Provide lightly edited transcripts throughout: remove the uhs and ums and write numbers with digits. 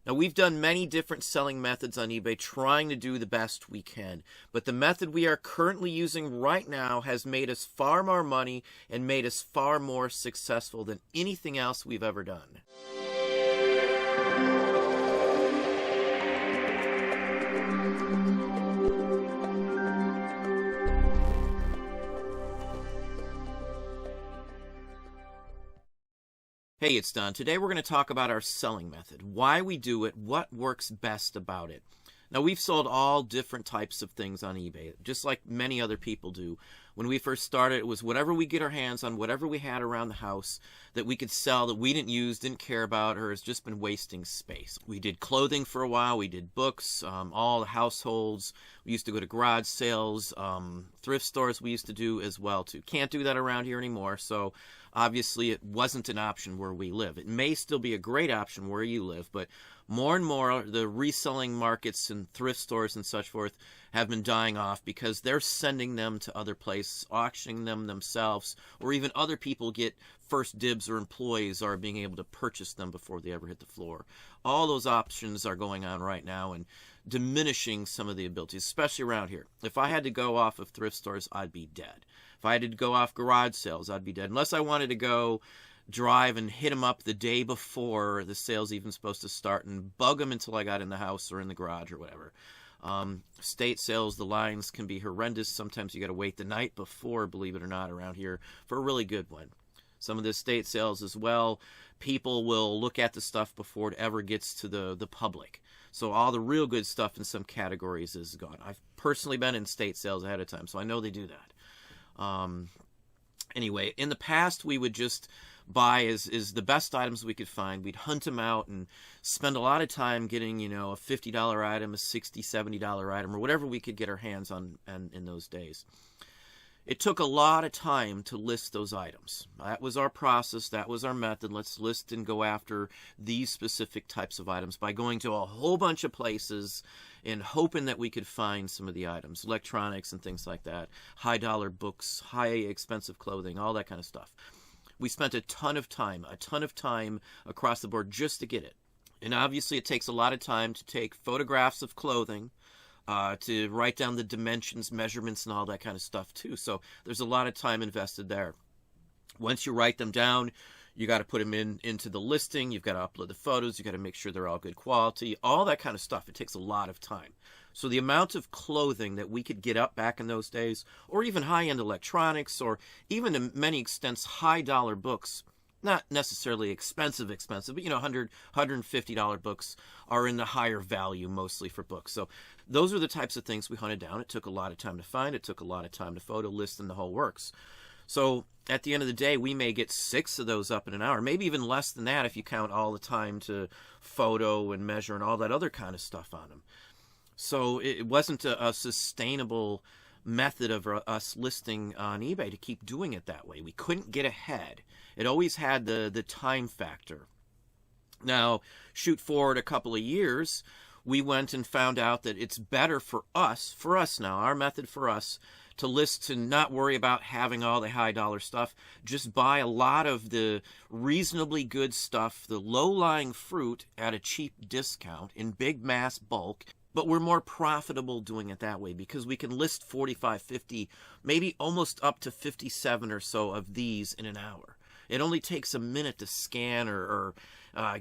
Now, we've done many different selling methods on eBay trying to do the best we can, but the method we are currently using right now has made us far more money and made us far more successful than anything else we've ever done. Hey, it's Don. Today we're going to talk about our selling method, why we do it, what works best about it. Now, we've sold all different types of things on eBay, just like many other people do. When we first started, it was whatever we get our hands on, whatever we had around the house that we could sell that we didn't use, didn't care about, or has just been wasting space. We did clothing for a while. We did books, all the households. We used to go to garage sales, thrift stores we used to do as well, too. Can't do that around here anymore, so obviously it wasn't an option where we live. It may still be a great option where you live, but more and more the reselling markets and thrift stores and such forth have been dying off because they're sending them to other places, auctioning them themselves, or even other people get first dibs, or employees are being able to purchase them before they ever hit the floor. All those options are going on right now and diminishing some of the abilities, especially around here. If I had to go off of thrift stores, I'd be dead. If I had to go off garage sales, I'd be dead. Unless I wanted to go drive and hit them up the day before the sale's even supposed to start and bug them until I got in the house or in the garage or whatever. State sales, the lines can be horrendous. Sometimes you got to wait the night before, believe it or not, around here for a really good one. Some of the state sales as well, people will look at the stuff before it ever gets to the public. So all the real good stuff in some categories is gone. I've personally been in state sales ahead of time, so I know they do that. Anyway, in the past, we would just buy as the best items we could find. We'd hunt them out and spend a lot of time getting, a $50 item, a $60, $70 item, or whatever we could get our hands on in those days. It took a lot of time to list those items. That was our process. That was our method. Let's list and go after these specific types of items by going to a whole bunch of places and hoping that we could find some of the items, electronics and things like that, high-dollar books, high-expensive clothing, all that kind of stuff. We spent a ton of time across the board just to get it. And obviously it takes a lot of time to take photographs of clothing, to write down the dimensions, measurements, and all that kind of stuff too. So there's a lot of time invested there. Once you write them down, you got to put them into the listing. You've got to upload the photos. You got to make sure they're all good quality, all that kind of stuff. It takes a lot of time. So the amount of clothing that we could get up back in those days, or even high-end electronics, or even to many extents high-dollar books, not necessarily expensive, but $100, $150 books are in the higher value mostly for books. So those are the types of things we hunted down. It took a lot of time to find. It took a lot of time to photo list, and the whole works. So at the end of the day, we may get 6 of those up in an hour, maybe even less than that if you count all the time to photo and measure and all that other kind of stuff on them. So it wasn't a sustainable method of us listing on eBay to keep doing it that way. We couldn't get ahead. It always had the time factor. Now, shoot forward a couple of years, we went and found out that it's better for us now, our method for us, to list, to not worry about having all the high dollar stuff. Just buy a lot of the reasonably good stuff, the low-lying fruit at a cheap discount in big mass bulk. But we're more profitable doing it that way because we can list 45, 50, maybe almost up to 57 or so of these in an hour. It only takes a minute to scan or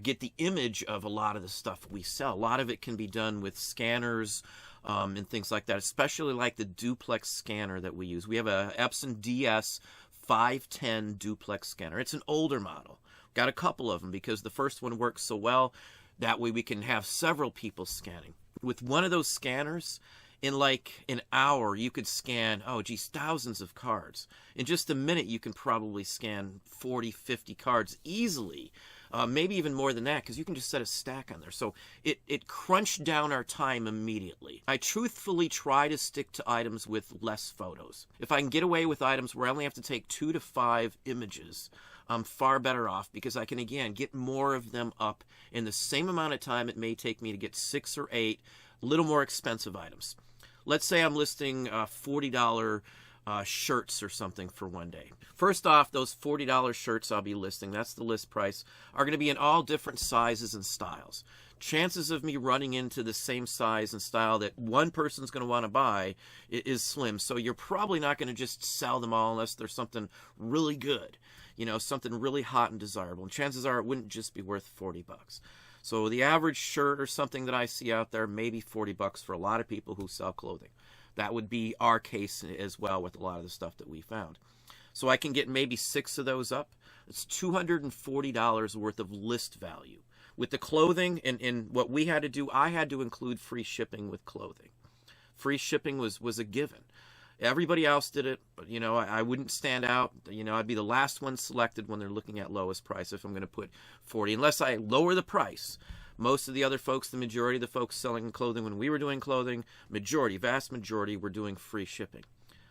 get the image of a lot of the stuff we sell. A lot of it can be done with scanners and things like that, especially like the duplex scanner that we use. We have a Epson DS 510 duplex scanner. It's an older model. Got a couple of them because the first one works so well. That way we can have several people scanning. With one of those scanners, in like an hour, you could scan, thousands of cards. In just a minute, you can probably scan 40, 50 cards easily. Maybe even more than that, because you can just set a stack on there. So it crunched down our time immediately. I truthfully try to stick to items with less photos. If I can get away with items where I only have to take 2 to 5 images, I'm far better off because I can, again, get more of them up in the same amount of time it may take me to get 6 or 8 little more expensive items. Let's say I'm listing $40 shirts or something for one day. First off, those $40 shirts I'll be listing, that's the list price, are going to be in all different sizes and styles. chances of me running into the same size and style that one person's going to want to buy is slim. So you're probably not going to just sell them all unless there's something really good, you know, something really hot and desirable. And chances are it wouldn't just be worth 40 bucks. So the average shirt or something that I see out there, maybe 40 bucks for a lot of people who sell clothing. That would be our case as well with a lot of the stuff that we found. So I can get maybe 6 of those up. It's $240 worth of list value. With the clothing and what we had to do, I had to include free shipping with clothing. Free shipping was a given. Everybody else did it, but, you know, I wouldn't stand out. You know, I'd be the last one selected when they're looking at lowest price if I'm going to put 40. Unless I lower the price. Most of the other folks, the majority of the folks selling clothing when we were doing clothing, vast majority were doing free shipping.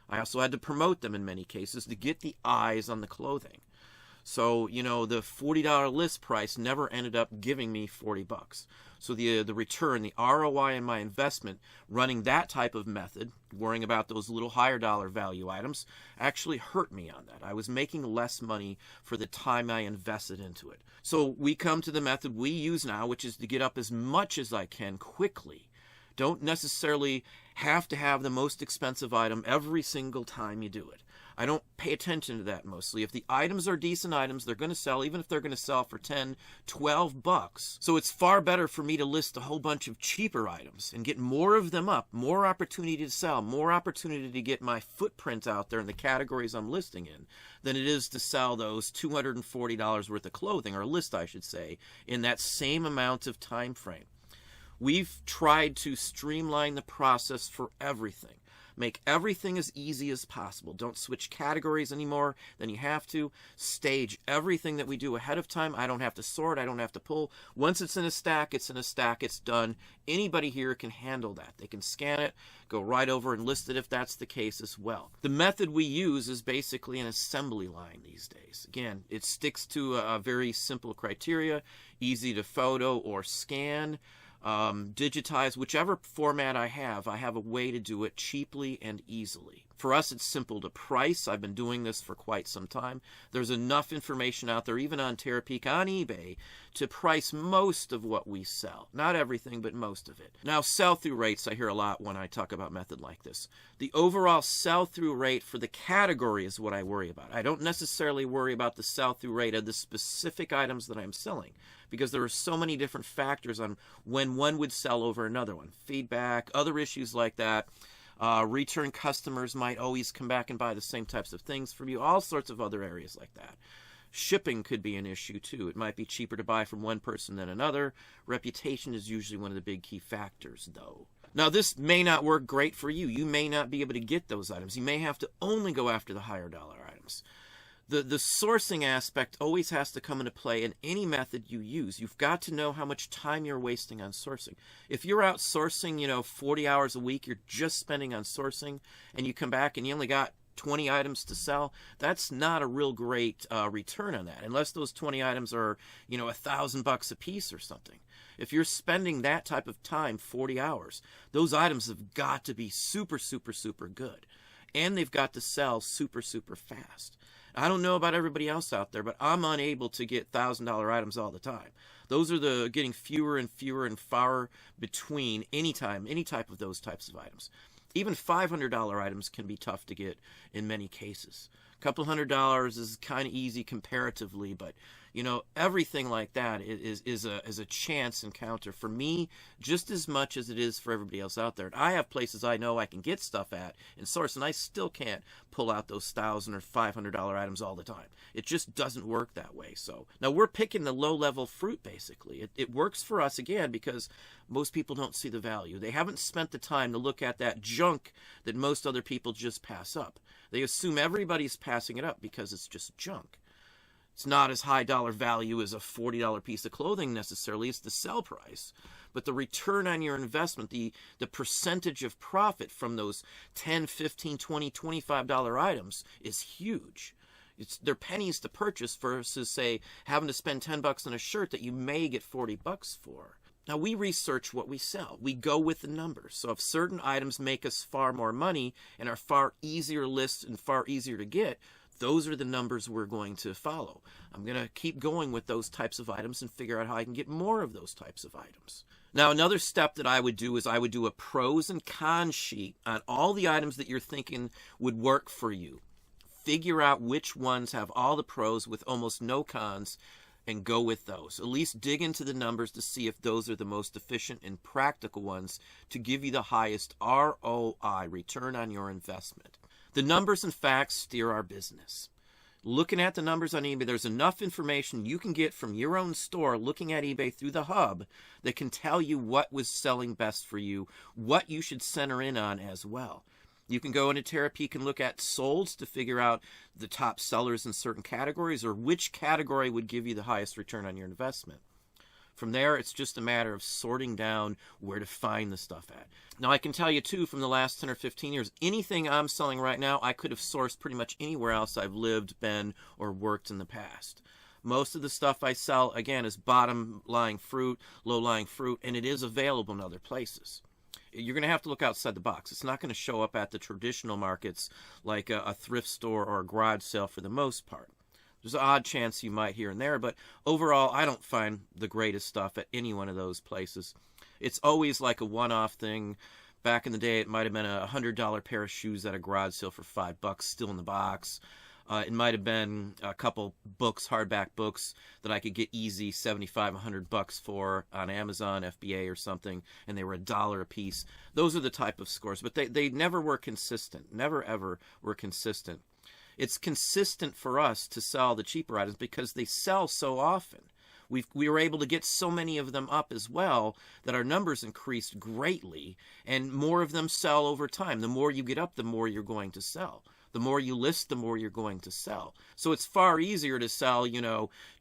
I also had to promote them in many cases to get the eyes on the clothing. So, you know, the $40 list price never ended up giving me 40 bucks. So the return, the ROI in my investment, running that type of method, worrying about those little higher dollar value items, actually hurt me on that. I was making less money for the time I invested into it. So we come to the method we use now, which is to get up as much as I can quickly. Don't necessarily have to have the most expensive item every single time you do it. I don't pay attention to that mostly. If the items are decent items, they're going to sell, even if they're going to sell for 10, 12 bucks. So it's far better for me to list a whole bunch of cheaper items and get more of them up, more opportunity to sell, more opportunity to get my footprint out there in the categories I'm listing in, than it is to sell those $240 worth of clothing, or list, I should say, in that same amount of time frame. We've tried to streamline the process for everything. Make everything as easy as possible. Don't switch categories anymore than you have to. Stage everything that we do ahead of time. I don't have to sort. I don't have to pull. Once it's in a stack, it's in a stack. It's done. Anybody here can handle that. They can scan it, go right over and list it if that's the case as well. The method we use is basically an assembly line these days. Again, it sticks to a very simple criteria, easy to photo or scan. Digitize, whichever format I have a way to do it cheaply and easily. For us, it's simple to price. I've been doing this for quite some time. There's enough information out there, even on Terapeak, on eBay, to price most of what we sell. Not everything, but most of it. Now, sell-through rates, I hear a lot when I talk about method like this. The overall sell-through rate for the category is what I worry about. I don't necessarily worry about the sell-through rate of the specific items that I'm selling, because there are so many different factors on when one would sell over another one. Feedback, other issues like that. Return customers might always come back and buy the same types of things from you. All sorts of other areas like that. Shipping could be an issue too. It might be cheaper to buy from one person than another. Reputation is usually one of the big key factors, though. Now, this may not work great for you. You may not be able to get those items. You may have to only go after the higher dollar items. The sourcing aspect always has to come into play in any method you use. You've got to know how much time you're wasting on sourcing. If you're out sourcing, 40 hours a week, you're just spending on sourcing, and you come back and you only got 20 items to sell, that's not a real great return on that, unless those 20 items are, $1,000 a piece or something. If you're spending that type of time, 40 hours, those items have got to be super, super, super good. And they've got to sell super, super fast. I don't know about everybody else out there, but I'm unable to get $1,000 items all the time. Those are getting fewer and fewer and far between any type of those types of items. Even $500 items can be tough to get in many cases. A couple $100 is kind of easy comparatively, but everything like that is a chance encounter for me just as much as it is for everybody else out there. And I have places I know I can get stuff at and source, and I still can't pull out those $1,000 or $500 items all the time. It just doesn't work that way. So now we're picking the low-level fruit, basically. It works for us, again, because most people don't see the value. They haven't spent the time to look at that junk that most other people just pass up. They assume everybody's passing it up because it's just junk. It's not as high dollar value as a $40 piece of clothing necessarily. It's the sell price. But the return on your investment, the percentage of profit from those $10, $15, $20, $25 items is huge. They're pennies to purchase versus, say, having to spend $10 on a shirt that you may get $40 for. Now, we research what we sell. We go with the numbers. So if certain items make us far more money and are far easier to list and far easier to get, those are the numbers we're going to follow. I'm going to keep going with those types of items and figure out how I can get more of those types of items. Now, another step that I would do is I would do a pros and cons sheet on all the items that you're thinking would work for you. Figure out which ones have all the pros with almost no cons and go with those. At least dig into the numbers to see if those are the most efficient and practical ones to give you the highest ROI, return on your investment. The numbers and facts steer our business. Looking at the numbers on eBay, there's enough information you can get from your own store looking at eBay through the hub that can tell you what was selling best for you, what you should center in on as well. You can go into Terapeak and look at solds to figure out the top sellers in certain categories or which category would give you the highest return on your investment. From there, it's just a matter of sorting down where to find the stuff at. Now, I can tell you, too, from the last 10 or 15 years, anything I'm selling right now, I could have sourced pretty much anywhere else I've lived, been, or worked in the past. Most of the stuff I sell, again, is bottom-lying fruit, low-lying fruit, and it is available in other places. You're going to have to look outside the box. It's not going to show up at the traditional markets like a thrift store or a garage sale for the most part. There's an odd chance you might here and there, but overall, I don't find the greatest stuff at any one of those places. It's always like a one-off thing. Back in the day, it might have been a $100 pair of shoes at a garage sale for $5, still in the box. It might have been a couple books, hardback books, that I could get easy $75, $100 for on Amazon, FBA or something, and they were $1 a piece. Those are the type of scores, but they never were consistent, never ever were consistent. It's consistent for us to sell the cheaper items because they sell so often. We were able to get so many of them up as well that our numbers increased greatly, and more of them sell over time. The more you get up, the more you're going to sell. The more you list, the more you're going to sell. So it's far easier to sell,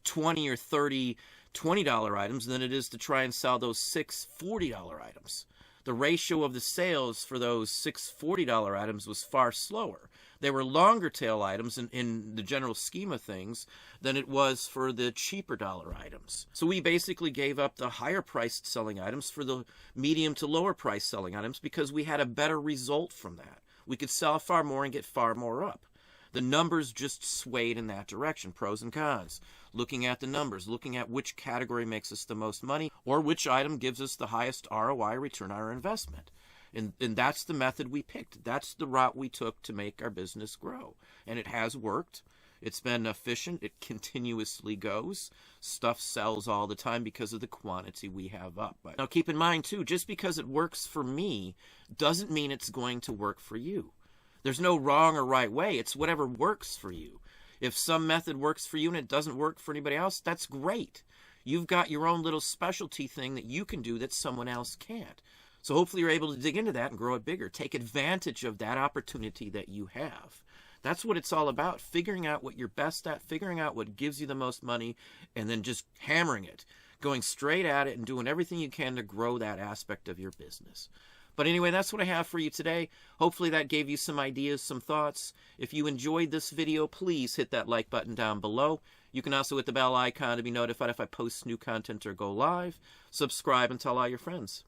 20 or 30 $20 items than it is to try and sell those 6 $40 items. The ratio of the sales for those 6 $40 items was far slower. They were longer tail items in the general scheme of things than it was for the cheaper dollar items. So we basically gave up the higher priced selling items for the medium to lower price selling items because we had a better result from that. We could sell far more and get far more up. The numbers just swayed in that direction, pros and cons. Looking at the numbers, looking at which category makes us the most money, or which item gives us the highest ROI, return on our investment. And that's the method we picked. That's the route we took to make our business grow. And it has worked. It's been efficient. It continuously goes. Stuff sells all the time because of the quantity we have up. But now keep in mind, too, just because it works for me doesn't mean it's going to work for you. There's no wrong or right way. It's whatever works for you. If some method works for you and it doesn't work for anybody else, that's great. You've got your own little specialty thing that you can do that someone else can't. So hopefully you're able to dig into that and grow it bigger. Take advantage of that opportunity that you have. That's what it's all about, figuring out what you're best at, figuring out what gives you the most money, and then just hammering it, going straight at it and doing everything you can to grow that aspect of your business. But anyway, that's what I have for you today. Hopefully that gave you some ideas, some thoughts. If you enjoyed this video, please hit that like button down below. You can also hit the bell icon to be notified if I post new content or go live. Subscribe and tell all your friends.